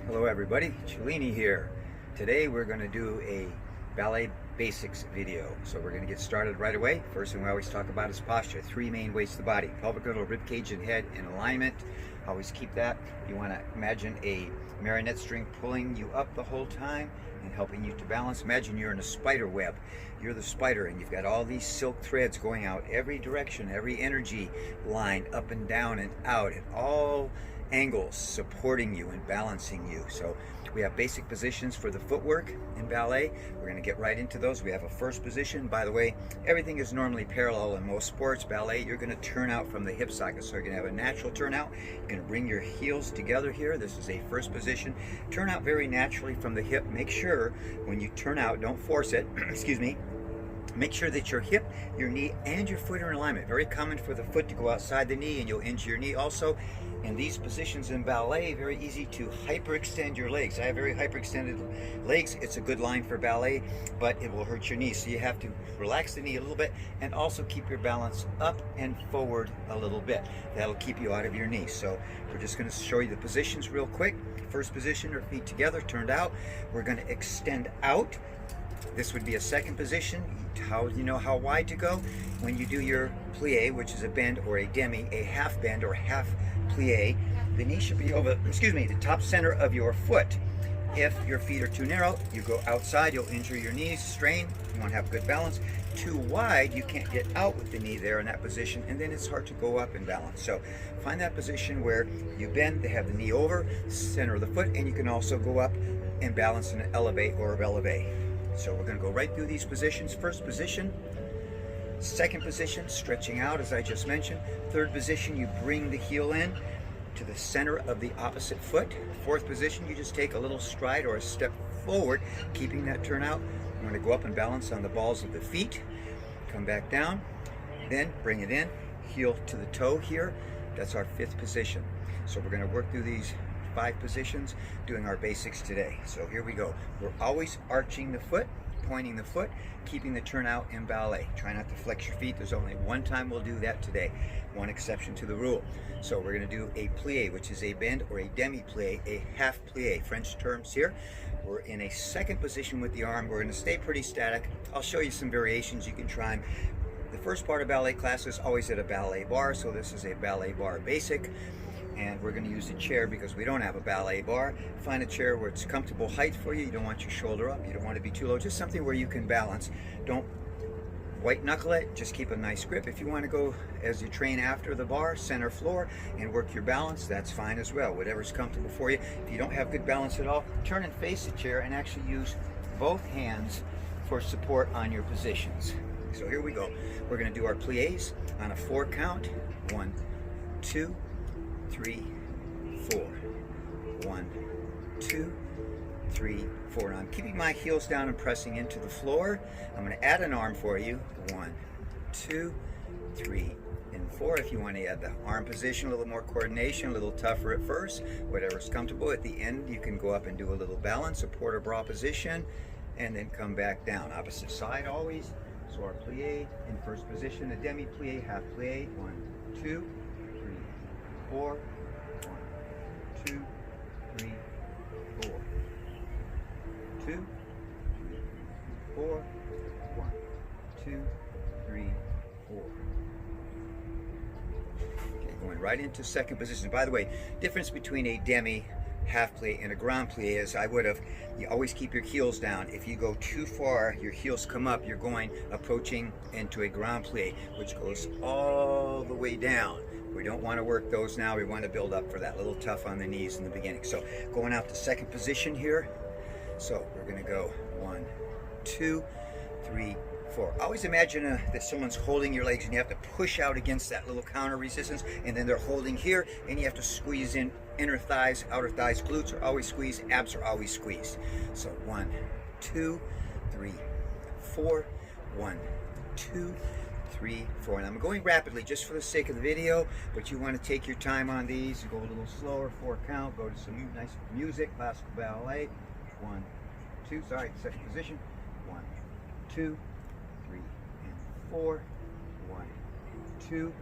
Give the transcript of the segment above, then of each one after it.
Hello everybody, Cellini here. Today we're going to do a Ballet Basics video. So we're going to get started right away. First thing we always talk about is posture. Three main ways to the body: pelvic girdle, rib cage, and head in alignment. Always keep that. You want to imagine a marionette string pulling you up the whole time and helping you to balance. Imagine you're in a spider web. You're the spider and you've got all these silk threads going out every direction, every energy line up and down and out at all angles, supporting you and balancing you. So we have basic positions for the footwork in ballet. We're going to get right into those. We have a first position. By the way, everything is normally parallel in most sports. Ballet, you're going to turn out from the hip socket, so you're going to have a natural turnout. You're going to bring your heels together here. This is a first position. Turn out very naturally from the hip. Make sure when you turn out, don't force it, excuse me. Make sure that your hip, your knee, and your foot are in alignment. Very common for the foot to go outside the knee and you'll injure your knee also. In these positions in ballet, very easy to hyperextend your legs. I have very hyperextended legs. It's a good line for ballet, but it will hurt your knee. So you have to relax the knee a little bit and also keep your balance up and forward a little bit. That'll keep you out of your knee. So we're just going to show you the positions real quick. First position, our feet together, turned out. We're going to extend out. This would be a second position. How do you know how wide to go? When you do your plie, which is a bend or a demi, a half bend or half plie, the knee should be over, the top center of your foot. If your feet are too narrow, you go outside, you'll injure your knees, strain. You want to have good balance. Too wide, you can't get out with the knee there in that position, and then it's hard to go up and balance. So find that position where you bend, they have the knee over, center of the foot, and you can also go up and balance in an elevate or a releve. So we're going to go right through these positions. First position, second position, stretching out as I just mentioned. Third position, you bring the heel in to the center of the opposite foot. Fourth position, you just take a little stride or a step forward, keeping that turn out. I'm going to go up and balance on the balls of the feet. Come back down, then bring it in, heel to the toe here. That's our fifth position. So we're going to work through these 5 positions doing our basics today. So here we go. We're always arching the foot, pointing the foot, keeping the turnout in ballet. Try not to flex your feet. There's only one time we'll do that today. One exception to the rule. So we're going to do a plie, which is a bend or a demi-plie, a half plie. French terms here. We're in a second position with the arm. We're going to stay pretty static. I'll show you some variations you can try. The first part of ballet class is always at a ballet bar, so this is a ballet bar basic. And we're going to use the chair because we don't have a ballet bar. Find a chair where it's comfortable height for you. You don't want your shoulder up. You don't want to be too low. Just something where you can balance. Don't white knuckle it. Just keep a nice grip. If you want to go as you train after the bar, center floor, and work your balance, that's fine as well. Whatever's comfortable for you. If you don't have good balance at all, turn and face the chair and actually use both hands for support on your positions. So here we go. We're going to do our plies on a 4 count. 1, 2, 3, 4. 1, 2, 3, 4. Now I'm keeping my heels down and pressing into the floor. I'm going to add an arm for you. 1, 2, 3, and 4. If you want to add the arm position, a little more coordination, a little tougher at first, whatever's comfortable. At the end, you can go up and do a little balance, a port or bras position, and then come back down. Opposite side always. So our plie in first position, a demi-plie, half plie. 1, 2, 3, 4. 1, 2, 3, 4. 2, 3, 4. 1, 2, 3, 4. Okay, going right into second position. By the way, difference between a demi, half plie, and a grand plie is you always keep your heels down. If you go too far, your heels come up, you're approaching into a grand plie, which goes all the way down. We don't want to work those now. We want to build up for that. A little tough on the knees in the beginning. So going out to second position here. So we're going to go 1, 2, 3, 4. Always imagine that someone's holding your legs and you have to push out against that little counter resistance, and then they're holding here and you have to squeeze in inner thighs, outer thighs. Glutes are always squeezed, abs are always squeezed. So 1, 2, 3, 4. 1, 2, 3, 4. And I'm going rapidly just for the sake of the video, but you want to take your time on these. You go a little slower, 4 count, go to some nice music, classical ballet. 1, 2, second position. 1, 2, 3, and 4. 1, 2,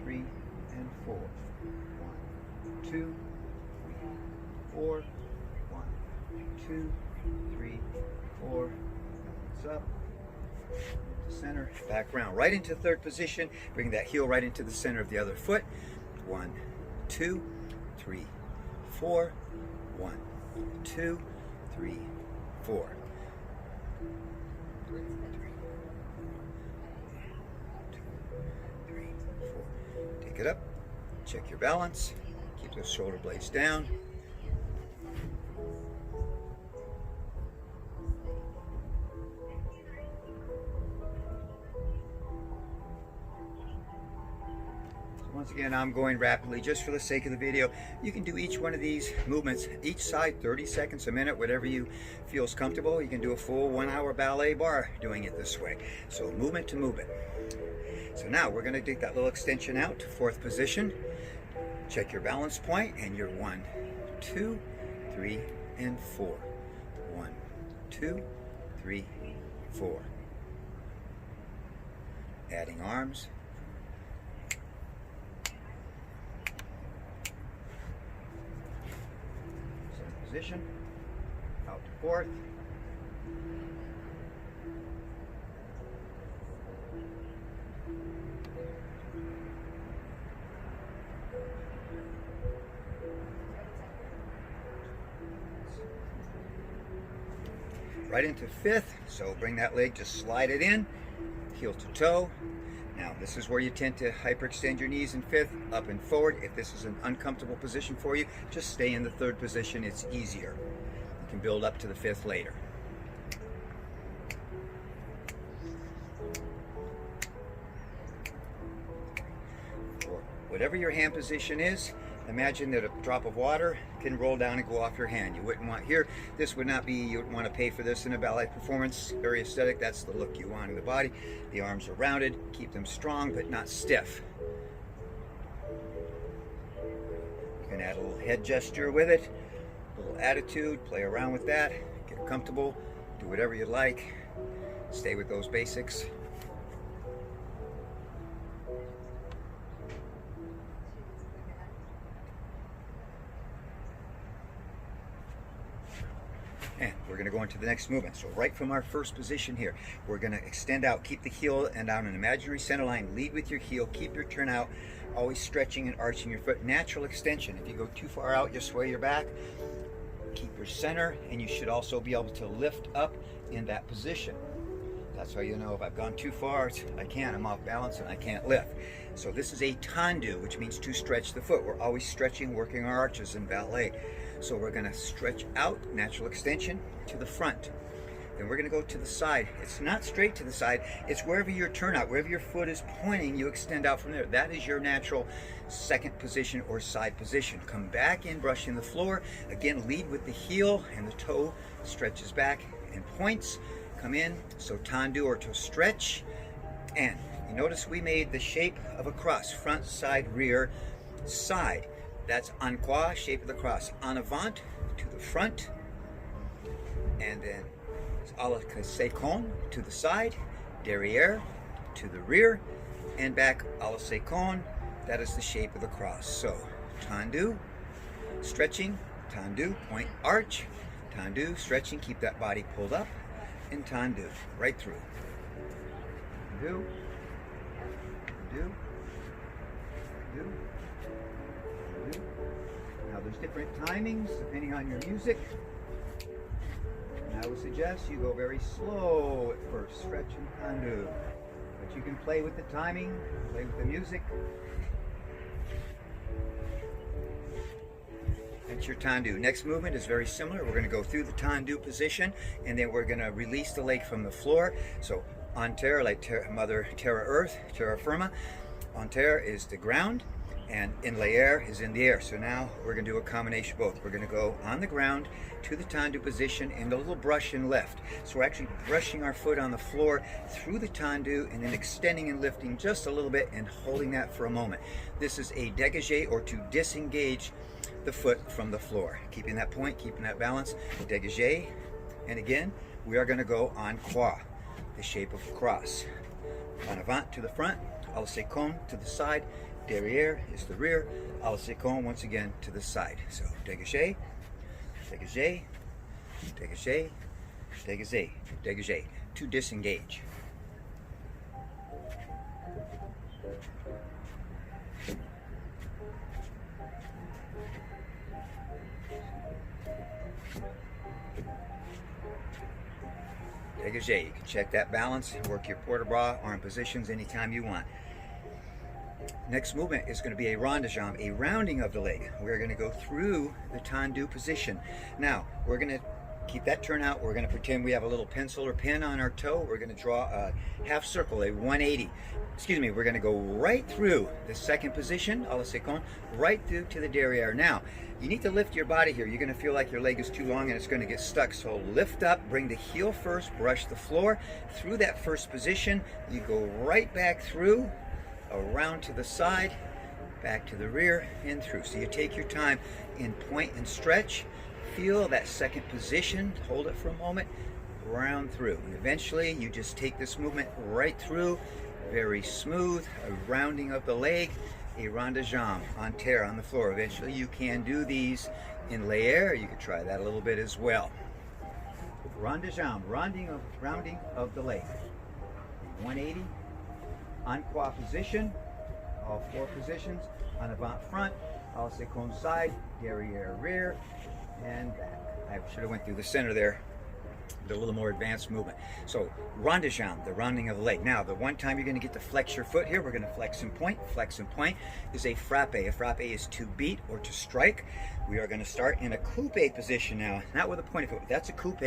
3, and 4. 1, 2, 3, 4. 2, 3, 4. Balance up. Center, back round, right into third position. Bring that heel right into the center of the other foot. 1, 2, 3, 4. 1, 2, 3, 4. Take it up. Check your balance. Keep those shoulder blades down. Once again, I'm going rapidly just for the sake of the video. You can do each one of these movements, each side 30 seconds, a minute, whatever you feel is comfortable. You can do a full 1-hour ballet bar doing it this way. So movement to movement. So now we're going to take that little extension out to fourth position. Check your balance point, and you're 1, 2, 3, and 4. 1, 2, 3, 4. Adding arms. Position, out to fourth. Right into fifth, so bring that leg, just slide it in, heel to toe. Now this is where you tend to hyperextend your knees in fifth, up and forward. If this is an uncomfortable position for you, just stay in the third position, it's easier. You can build up to the fifth later. Or whatever your hand position is, imagine that a drop of water can roll down and go off your hand. You wouldn't want here, this would not be, you wouldn't want to pay for this in a ballet performance. Very aesthetic, that's the look you want in the body. The arms are rounded, keep them strong but not stiff. You can add a little head gesture with it, a little attitude, play around with that, get comfortable, do whatever you like, stay with those basics. And we're going to go into the next movement. So right from our first position here, we're going to extend out, keep the heel and down an imaginary center line, lead with your heel, keep your turn out, always stretching and arching your foot, natural extension. If you go too far out, just sway your back, keep your center, and you should also be able to lift up in that position. That's how you know if I've gone too far, I'm off balance and I can't lift. So this is a tendu, which means to stretch the foot. We're always stretching, working our arches in ballet. So we're going to stretch out, natural extension, to the front. Then we're going to go to the side. It's not straight to the side, it's wherever your turnout, wherever your foot is pointing, you extend out from there. That is your natural second position or side position. Come back in, brushing the floor. Again, lead with the heel and the toe stretches back and points. Come in, so tendu or to stretch. And you notice we made the shape of a cross, front, side, rear, side. That's en croix, shape of the cross. En avant, to the front. And then à la séquence, to the side. Derrière, to the rear. And back à la séquence. That is the shape of the cross. So, tendu, stretching, tendu, point, arch. Tendu, stretching, keep that body pulled up. And tendu, right through. Tendu, tendu, tendu. Now there's different timings depending on your music. And I would suggest you go very slow at first, stretch and tendu. But you can play with the timing, play with the music. That's your tendu. Next movement is very similar. We're going to go through the tendu position and then we're going to release the leg from the floor. So en terre, like Mother Terra Earth, terra firma. En terre is the ground. And in l'air is in the air. So now we're going to do a combination of both. We're going to go on the ground to the tendu position and a little brush and lift. So we're actually brushing our foot on the floor through the tendu and then extending and lifting just a little bit and holding that for a moment. This is a dégagé or to disengage the foot from the floor. Keeping that point, keeping that balance. Dégagé. And again, we are going to go en croix, the shape of a cross. En avant to the front, à la séquence to the side. Derrière is the rear, à la séquence once again to the side. So dégagé, dégagé, dégagé, dégagé, dégagé, to disengage. Dégagé. You can check that balance and work your port de bras, arm positions anytime you want. Next movement is going to be a rond de jambe, a rounding of the leg. We're going to go through the tendu position. Now, we're going to keep that turn out. We're going to pretend we have a little pencil or pen on our toe. We're going to draw a half circle, a 180. Excuse me, we're going to go right through the second position, à la seconde, right through to the derrière. Now, you need to lift your body here. You're going to feel like your leg is too long and it's going to get stuck. So lift up, bring the heel first, brush the floor. Through that first position, you go right back through, around to the side, back to the rear, and through. So you take your time in point and stretch. Feel that second position, hold it for a moment, round through. And eventually you just take this movement right through, very smooth, a rounding of the leg, a rond de jambe on terre on the floor. Eventually you can do these in l'air. You could try that a little bit as well. Rond de jambe, rounding of the leg. 180, en croix position, all four positions, en avant front, à la seconde side, derrière rear, and back. I should have went through the center there. A little more advanced movement. So rond de jambe, the rounding of the leg. Now, the one time you're going to get to flex your foot here, we're going to flex and point. Flex and point is a frappe. A frappe is to beat or to strike. We are going to start in a coupe position now, not with a pointed foot. That's a coupe,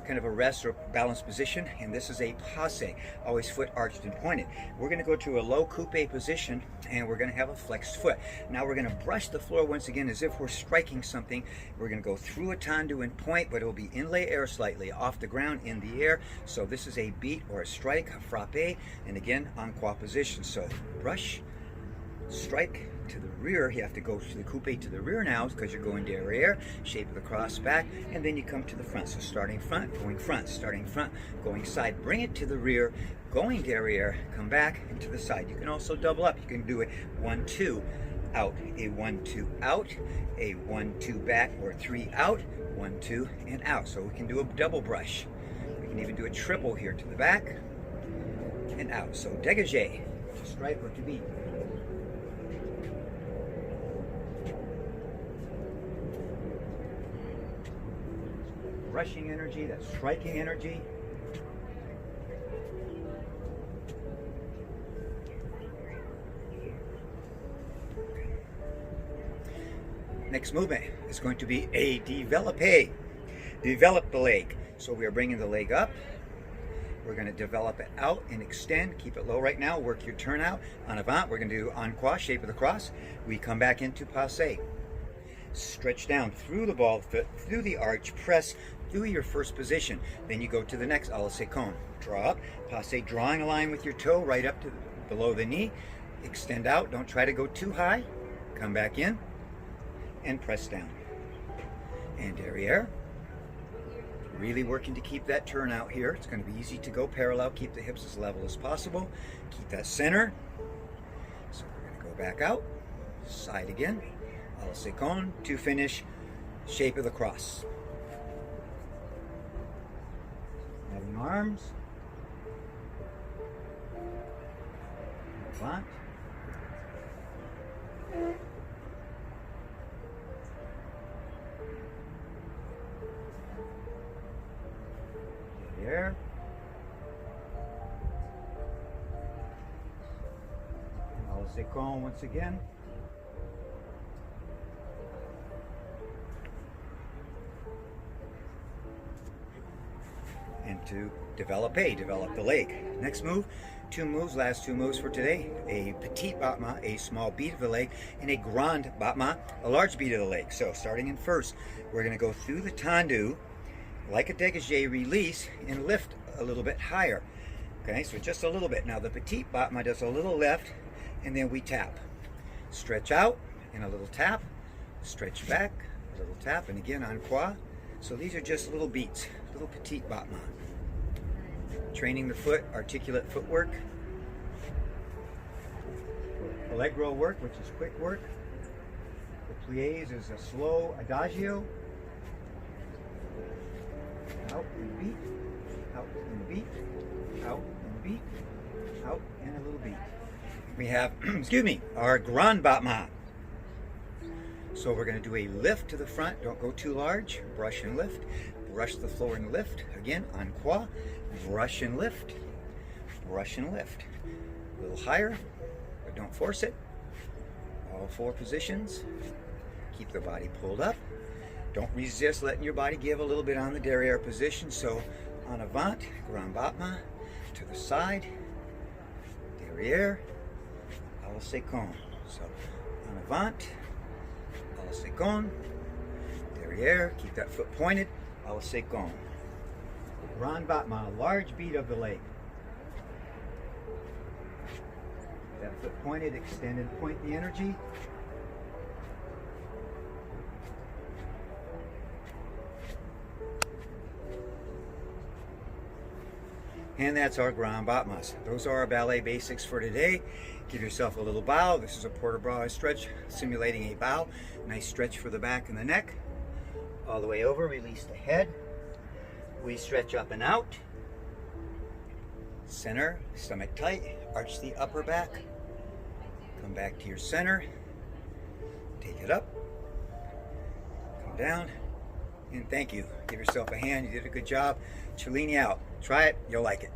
kind of a rest or balanced position, and this is a passe, always foot arched and pointed. We're going to go to a low coupe position, and we're going to have a flexed foot. Now we're going to brush the floor once again as if we're striking something. We're going to go through a tendu and point, but it will be in l'air slightly, off the ground, in the air. So this is a beat or a strike, a frappe, and again, en croix position. So brush, strike, to the rear. You have to go to the coupe to the rear now because you're going derrière, shape of the cross back, and then you come to the front. So starting front, starting front, going side, bring it to the rear, going derrière, come back and to the side. You can also double up. You can do it 1-2 out, a 1-2 out, a 1-2 back, or 3 out, 1-2 and out. So we can do a double brush. We can even do a triple here to the back and out. So dégagé, to strike or to beat. Rushing energy, that's striking energy. Next movement is going to be a développé. Develop the leg. So we are bringing the leg up. We're going to develop it out and extend. Keep it low right now. Work your turn out. En avant, we're going to do en croix, shape of the cross. We come back into passe. Stretch down through the ball foot, through the arch, press through your first position. Then you go to the next, à la seconde. Draw up, passe, drawing a line with your toe right up to below the knee. Extend out, don't try to go too high. Come back in and press down. And derrière. Really working to keep that turn out here. It's going to be easy to go parallel. Keep the hips as level as possible. Keep that center. So we're going to go back out. Side again. À la seconde to finish shape of the cross. Having arms. Avant. There. À la seconde once again. And to develop the leg. Next move, last two moves for today. A petit battement, a small beat of the leg, and a grand battement, a large beat of the leg. So starting in first, we're going to go through the tendu, like a dégagé, release, and lift a little bit higher. Okay, so just a little bit. Now the petit battement does a little lift, and then we tap. Stretch out, and a little tap. Stretch back, a little tap, and again en croix. So these are just little beats, little petit battement. Training the foot, articulate footwork. Allegro work, which is quick work. The pliés is a slow adagio. out and a beat, out and a beat, out and a beat, out and a little beat. We have, excuse me, our Grand Battement. So we're going to do a lift to the front. Don't go too large. Brush and lift. Brush the floor and lift. Again, en croix. Brush and lift. Brush and lift. A little higher, but don't force it. All 4 positions. Keep the body pulled up. Don't resist letting your body give a little bit on the derriere position. So en avant, Grand Battement. To the side, derriere, à la seconde. So en avant, à la seconde, derrière, keep that foot pointed, à la seconde. Grand Battement, a large beat of the leg. That foot pointed, extend and point the energy. And that's our Grand Battements. Those are our ballet basics for today. Give yourself a little bow. This is a port bras stretch, simulating a bow. Nice stretch for the back and the neck. All the way over, release the head. We stretch up and out. Center, stomach tight. Arch the upper back. Come back to your center. Take it up. Come down. And thank you. Give yourself a hand. You did a good job. Cellini out. Try it. You'll like it.